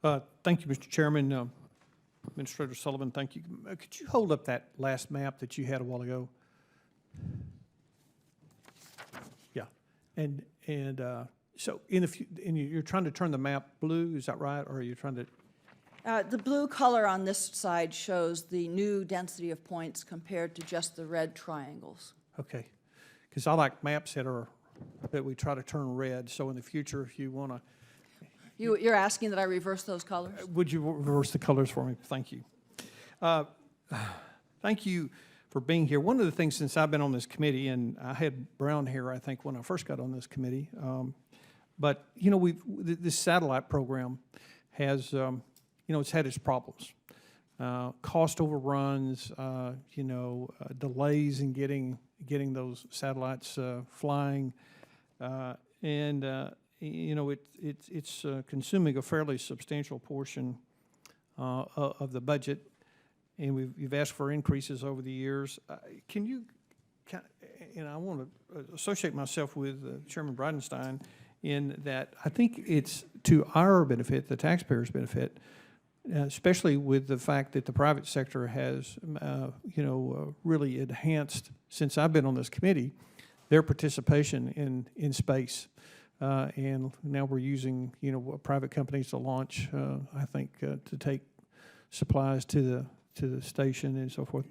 Thank you, Mr. Chairman. Administrator Sullivan, thank you. Could you hold up that last map that you had a while ago? Yeah, and so you're trying to turn the map blue, is that right, or are you trying to? The blue color on this side shows the new density of points compared to just the red triangles. Okay, because I like maps that we try to turn red. So in the future, if you want to. You're asking that I reverse those colors? Would you reverse the colors for me? Thank you. Thank you for being here. One of the things since I've been on this committee, and I had brown hair, I think, when I first got on this committee, but, you know, this satellite program has, you know, it's had its problems. Cost overruns, you know, delays in getting those satellites flying, and you know, it's consuming a fairly substantial portion of the budget, and you've asked for increases over the years. Can you, and I want to associate myself with Chairman Bridenstine in that I think it's to our benefit, the taxpayers' benefit, especially with the fact that the private sector has, you know, really enhanced, since I've been on this committee, their participation in space. And now we're using, you know, private companies to launch, I think, to take supplies to the station and so forth.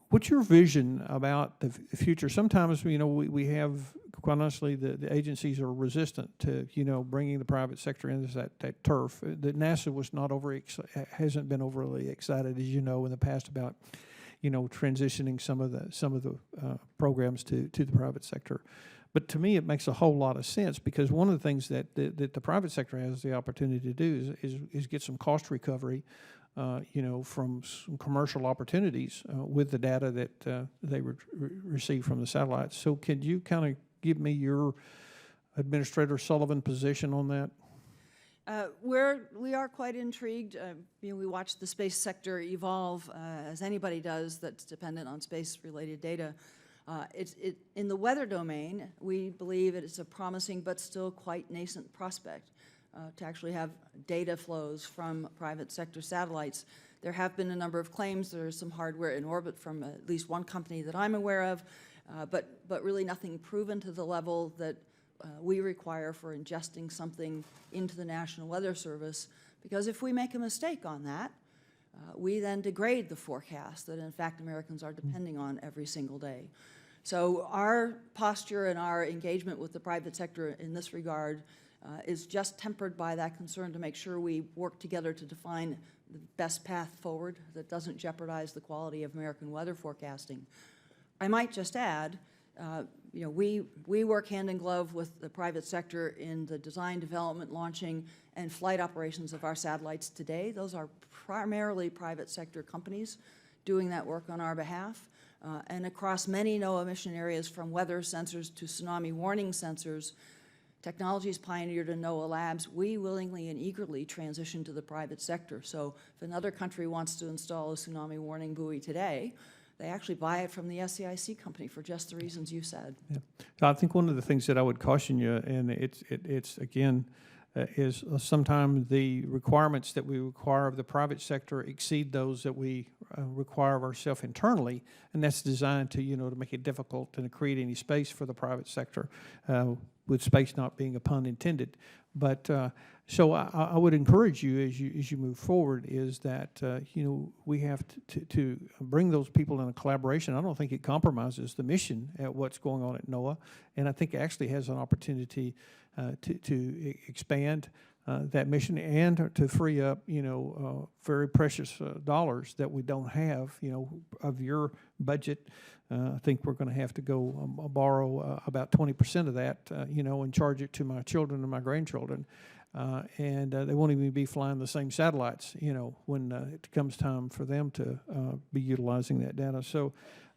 What's your vision about the future? Sometimes, you know, we have, quite honestly, the agencies are resistant to, you know, bringing the private sector into that turf. That NASA was not hasn't been overly excited, as you know, in the past about, you know, transitioning some of the programs to the private sector. But to me, it makes a whole lot of sense, because one of the things that the private sector has the opportunity to do is get some cost recovery, you know, from some commercial opportunities with the data that they receive from the satellites. So could you kind of give me your Administrator Sullivan position on that? We are quite intrigued. You know, we watch the space sector evolve as anybody does that's dependent on space-related data. In the weather domain, we believe it is a promising but still quite nascent prospect to actually have data flows from private sector satellites. There have been a number of claims. There is some hardware in orbit from at least one company that I'm aware of, but really nothing proven to the level that we require for ingesting something into the National Weather Service, because if we make a mistake on that, we then degrade the forecast that, in fact, Americans are depending on every single day. So our posture and our engagement with the private sector in this regard is just tempered by that concern to make sure we work together to define the best path forward that doesn't jeopardize the quality of American weather forecasting. I might just add, you know, we work hand in glove with the private sector in the design, development, launching, and flight operations of our satellites today. Those are primarily private sector companies doing that work on our behalf. And across many NOAA mission areas, from weather sensors to tsunami warning sensors, technologies pioneered in NOAA labs, we willingly and eagerly transition to the private sector. So if another country wants to install a tsunami warning buoy today, they actually buy it from the SCIC company for just the reasons you said. Yeah. I think one of the things that I would caution you, and it's again, is sometimes the requirements that we require of the private sector exceed those that we require of ourselves internally, and that's designed to, you know, to make it difficult and to create any space for the private sector, with space not being a pun intended. But so I would encourage you as you move forward is that you know, we have to bring those people in a collaboration. I don't think it compromises the mission at what's going on at NOAA, and I think it actually has an opportunity to expand that mission and to free up, you know, very precious dollars that we don't have, you know, of your budget. I think we're going to have to go borrow about 20% of that, you know, and charge it to my children and my grandchildren. And they won't even be flying the same satellites, you know, when it comes time for them to be utilizing that data. So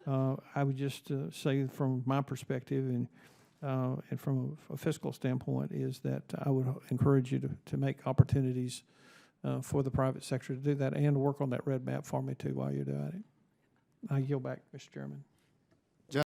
I would just say from my perspective and from a fiscal standpoint is that I would encourage you to make opportunities for the private sector to do that and work on that red map for me too while you're doing it. I yield back, Mr. Chairman.